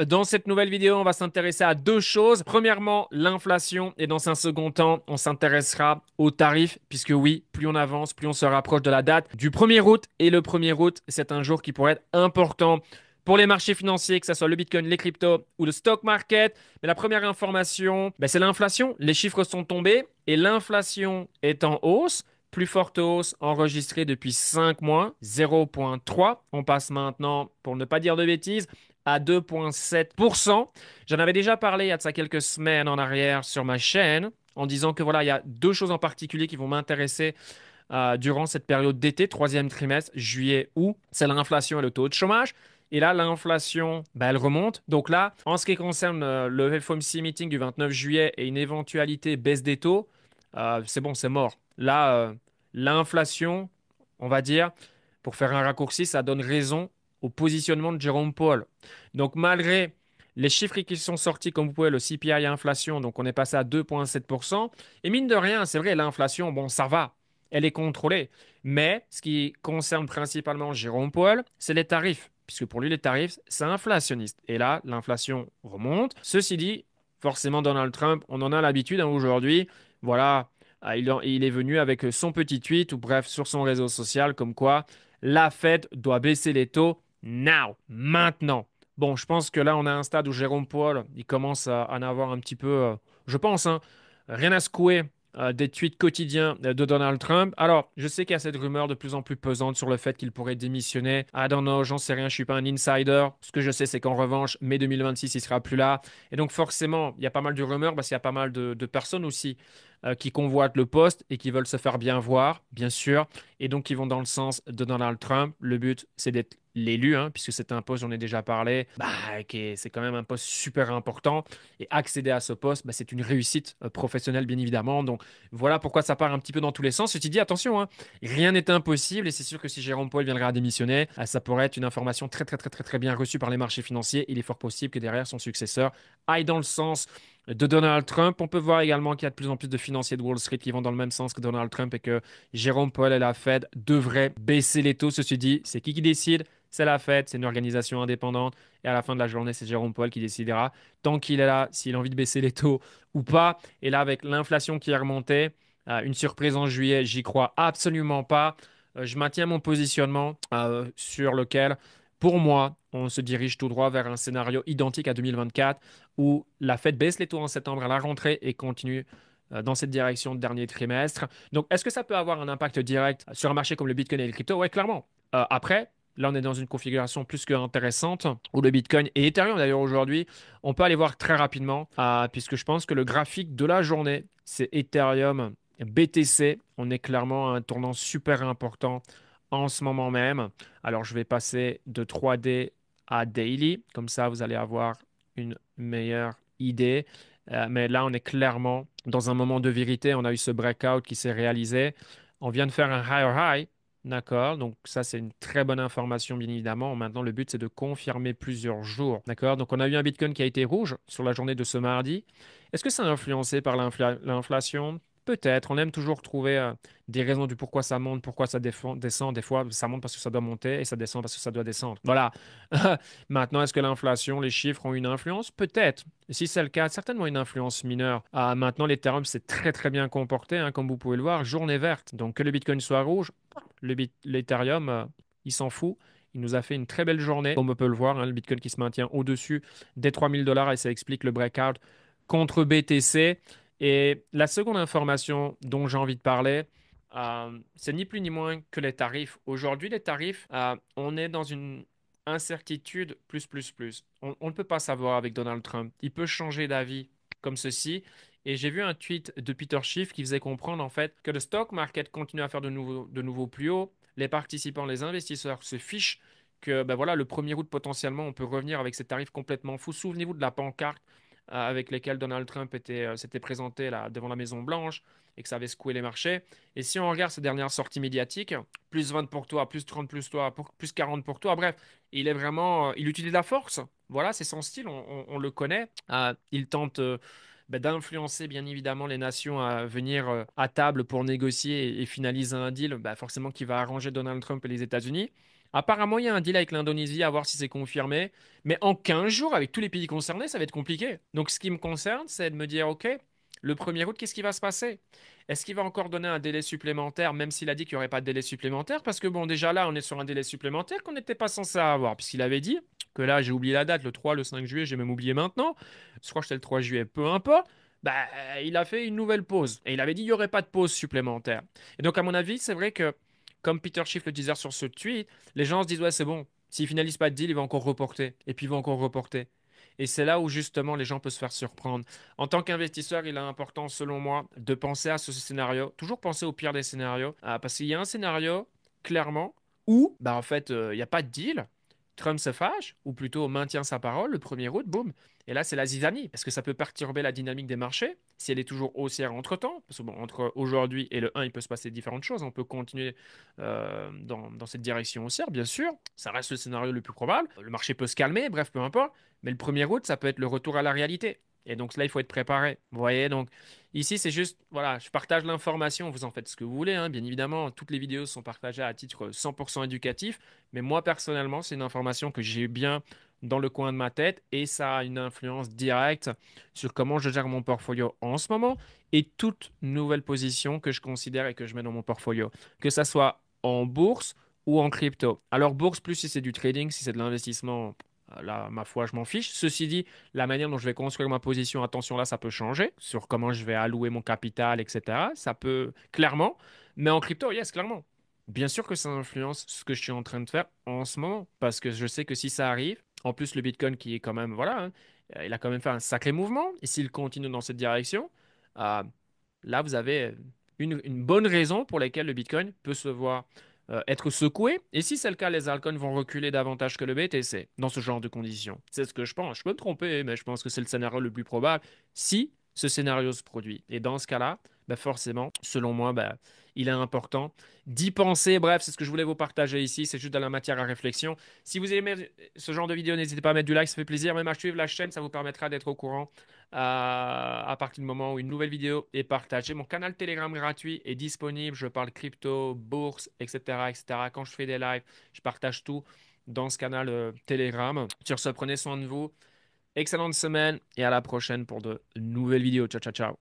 Dans cette nouvelle vidéo, on va s'intéresser à deux choses. Premièrement, l'inflation et dans un second temps, on s'intéressera aux tarifs puisque oui, plus on avance, plus on se rapproche de la date du 1er août et le 1er août, c'est un jour qui pourrait être important pour les marchés financiers, que ce soit le Bitcoin, les cryptos ou le stock market. Mais la première information, c'est l'inflation. Les chiffres sont tombés et l'inflation est en hausse. Plus forte hausse enregistrée depuis 5 mois, 0,3. On passe maintenant, pour ne pas dire de bêtises, à 2,7%. J'en avais déjà parlé il y a de ça quelques semaines en arrière sur ma chaîne en disant que voilà, il y a deux choses en particulier qui vont m'intéresser durant cette période d'été, troisième trimestre, juillet, août. C'est l'inflation et le taux de chômage. Et là, l'inflation, elle remonte. Donc là, en ce qui concerne le FOMC meeting du 29 juillet et une éventualité baisse des taux, c'est bon, c'est mort. Là, l'inflation, on va dire, pour faire un raccourci, ça donne raison au positionnement de Jérôme Powell. Donc malgré les chiffres qui sont sortis, comme vous pouvez, le CPI inflation, donc on est passé à 2,7%. Et mine de rien, c'est vrai, l'inflation, bon, ça va, elle est contrôlée. Mais ce qui concerne principalement Jérôme Powell, c'est les tarifs. Puisque pour lui, les tarifs, c'est inflationniste. Et là, l'inflation remonte. Ceci dit, forcément, Donald Trump, on en a l'habitude aujourd'hui. Voilà, il est venu avec son petit tweet, ou bref, sur son réseau social, comme quoi la Fed doit baisser les taux now, maintenant. Bon, je pense que là, on a un stade où Jérôme Powell, il commence à en avoir un petit peu, je pense, hein, rien à secouer des tweets quotidiens de Donald Trump. Alors, je sais qu'il y a cette rumeur de plus en plus pesante sur le fait qu'il pourrait démissionner. I don't know, j'en sais rien, je suis pas un insider. Ce que je sais, c'est qu'en revanche, mai 2026, il sera plus là. Et donc, forcément, il y a pas mal de rumeurs parce qu'il y a pas mal de personnes aussi qui convoitent le poste et qui veulent se faire bien voir, bien sûr, et donc qui vont dans le sens de Donald Trump. Le but, c'est d'être l'élu, hein, puisque c'est un poste, j'en ai déjà parlé, c'est quand même un poste super important. Et accéder à ce poste, c'est une réussite professionnelle, bien évidemment. Donc voilà pourquoi ça part un petit peu dans tous les sens. Ceci dit, attention, hein, rien n'est impossible. Et c'est sûr que si Jérôme Powell viendrait à démissionner, ça pourrait être une information très, très, très, très, très bien reçue par les marchés financiers. Il est fort possible que derrière son successeur aille dans le sens de Donald Trump. On peut voir également qu'il y a de plus en plus de financiers de Wall Street qui vont dans le même sens que Donald Trump et que Jérôme Powell et la Fed devraient baisser les taux. Ceci dit, c'est qui décide? C'est la Fed, c'est une organisation indépendante. Et à la fin de la journée, c'est Jérôme Powell qui décidera, tant qu'il est là, s'il a envie de baisser les taux ou pas. Et là, avec l'inflation qui est remontée, une surprise en juillet, j'y crois absolument pas. Je maintiens mon positionnement sur lequel, pour moi, on se dirige tout droit vers un scénario identique à 2024 où la Fed baisse les taux en septembre à la rentrée et continue dans cette direction de dernier trimestre. Donc, est-ce que ça peut avoir un impact direct sur un marché comme le Bitcoin et les cryptos? Oui, clairement. Après, là, on est dans une configuration plus qu'intéressante où le Bitcoin et Ethereum, d'ailleurs, aujourd'hui, on peut aller voir très rapidement, puisque je pense que le graphique de la journée, c'est Ethereum BTC. On est clairement à un tournant super important en ce moment même. Alors, je vais passer de 3D à daily. Comme ça, vous allez avoir une meilleure idée. Mais là, on est clairement dans un moment de vérité. On a eu ce breakout qui s'est réalisé. On vient de faire un higher high. D'accord, donc ça c'est une très bonne information bien évidemment. Maintenant le but c'est de confirmer plusieurs jours. D'accord, donc on a eu un Bitcoin qui a été rouge sur la journée de ce mardi. Est-ce que ça a influencé par l'inflation? Peut-être, on aime toujours trouver des raisons du pourquoi ça monte, pourquoi ça descend. Des fois ça monte parce que ça doit monter et ça descend parce que ça doit descendre. Voilà. Maintenant, est-ce que l'inflation, les chiffres ont une influence? Peut-être. Si c'est le cas, certainement une influence mineure. Maintenant, l'Ethereum s'est très très bien comporté, hein, comme vous pouvez le voir, journée verte. Donc que le Bitcoin soit rouge, l'Ethereum, il s'en fout. Il nous a fait une très belle journée, comme on peut le voir, hein, le Bitcoin qui se maintient au-dessus des 3 000 $ et ça explique le breakout contre BTC. Et la seconde information dont j'ai envie de parler, c'est ni plus ni moins que les tarifs. Aujourd'hui, les tarifs, on est dans une incertitude plus, plus, plus. On ne peut pas savoir avec Donald Trump. Il peut changer d'avis comme ceci. Et j'ai vu un tweet de Peter Schiff qui faisait comprendre en fait que le stock market continue à faire de nouveaux plus hauts. Les participants, les investisseurs se fichent que voilà, le 1er août potentiellement on peut revenir avec ces tarifs complètement fous. Souvenez-vous de la pancarte avec lesquels Donald Trump s'était présenté là, devant la Maison Blanche et que ça avait secoué les marchés. Et si on regarde ses dernières sorties médiatiques, plus 20 pour toi, plus 30 plus toi, plus 40 pour toi, bref, il est vraiment, il utilise la force. Voilà, c'est son style, on le connaît. Il tente d'influencer bien évidemment les nations à venir à table pour négocier et finaliser un deal, forcément qui va arranger Donald Trump et les États-Unis. Apparemment, il y a un deal avec l'Indonésie à voir si c'est confirmé. Mais en 15 jours, avec tous les pays concernés, ça va être compliqué. Donc, ce qui me concerne, c'est de me dire, OK, le 1er août, qu'est-ce qui va se passer? Est-ce qu'il va encore donner un délai supplémentaire, même s'il a dit qu'il n'y aurait pas de délai supplémentaire? Parce que, bon, déjà là, on est sur un délai supplémentaire qu'on n'était pas censé avoir, puisqu'il avait dit que là, j'ai oublié la date, le 3, le 5 juillet, j'ai même oublié maintenant. Je crois que c'était le 3 juillet, peu importe. Bah, il a fait une nouvelle pause. Et il avait dit qu'il n'y aurait pas de pause supplémentaire. Et donc, à mon avis, c'est vrai que, comme Peter Schiff le disait sur ce tweet, les gens se disent, ouais, c'est bon. S'il finalise pas de deal, il va encore reporter. Et puis, il va encore reporter. Et c'est là où, justement, les gens peuvent se faire surprendre. En tant qu'investisseur, il est important, selon moi, de penser à ce scénario. Toujours penser au pire des scénarios. Parce qu'il y a un scénario, clairement, où, bah, en fait, il n'y a pas de deal. Trump se fâche, ou plutôt maintient sa parole le 1er août, boum. Et là, c'est la zizanie, parce que ça peut perturber la dynamique des marchés si elle est toujours haussière entre-temps. Parce que bon, entre aujourd'hui et le 1, il peut se passer différentes choses. On peut continuer dans cette direction haussière, bien sûr. Ça reste le scénario le plus probable. Le marché peut se calmer, bref, peu importe. Mais le 1er août, ça peut être le retour à la réalité. Et donc là, il faut être préparé. Vous voyez, donc ici, c'est juste, voilà, je partage l'information, vous en faites ce que vous voulez, hein. Bien évidemment, toutes les vidéos sont partagées à titre 100% éducatif, mais moi, personnellement, c'est une information que j'ai bien dans le coin de ma tête et ça a une influence directe sur comment je gère mon portfolio en ce moment et toute nouvelle position que je considère et que je mets dans mon portfolio, que ça soit en bourse ou en crypto. Alors, bourse, plus si c'est du trading, si c'est de l'investissement. Là, ma foi, je m'en fiche. Ceci dit, la manière dont je vais construire ma position, attention là, ça peut changer sur comment je vais allouer mon capital, etc. Ça peut clairement, mais en crypto, yes, clairement. Bien sûr que ça influence ce que je suis en train de faire en ce moment, parce que je sais que si ça arrive, en plus le Bitcoin qui est quand même, voilà, hein, il a quand même fait un sacré mouvement, et s'il continue dans cette direction, euh, là vous avez une bonne raison pour laquelle le Bitcoin peut se voir être secoué, et si c'est le cas, les altcoins vont reculer davantage que le BTC dans ce genre de conditions. C'est ce que je pense. Je peux me tromper, mais je pense que c'est le scénario le plus probable si ce scénario se produit. Et dans ce cas-là, bah forcément, selon moi, bah, il est important d'y penser. Bref, c'est ce que je voulais vous partager ici. C'est juste de la matière à réflexion. Si vous aimez ce genre de vidéo, n'hésitez pas à mettre du like, ça fait plaisir. Même à suivre la chaîne, ça vous permettra d'être au courant à partir du moment où une nouvelle vidéo est partagée. Mon canal Telegram gratuit est disponible. Je parle crypto, bourse, etc., etc. Quand je fais des lives, je partage tout dans ce canal Telegram. Sur ce, prenez soin de vous. Excellente semaine et à la prochaine pour de nouvelles vidéos. Ciao, ciao, ciao.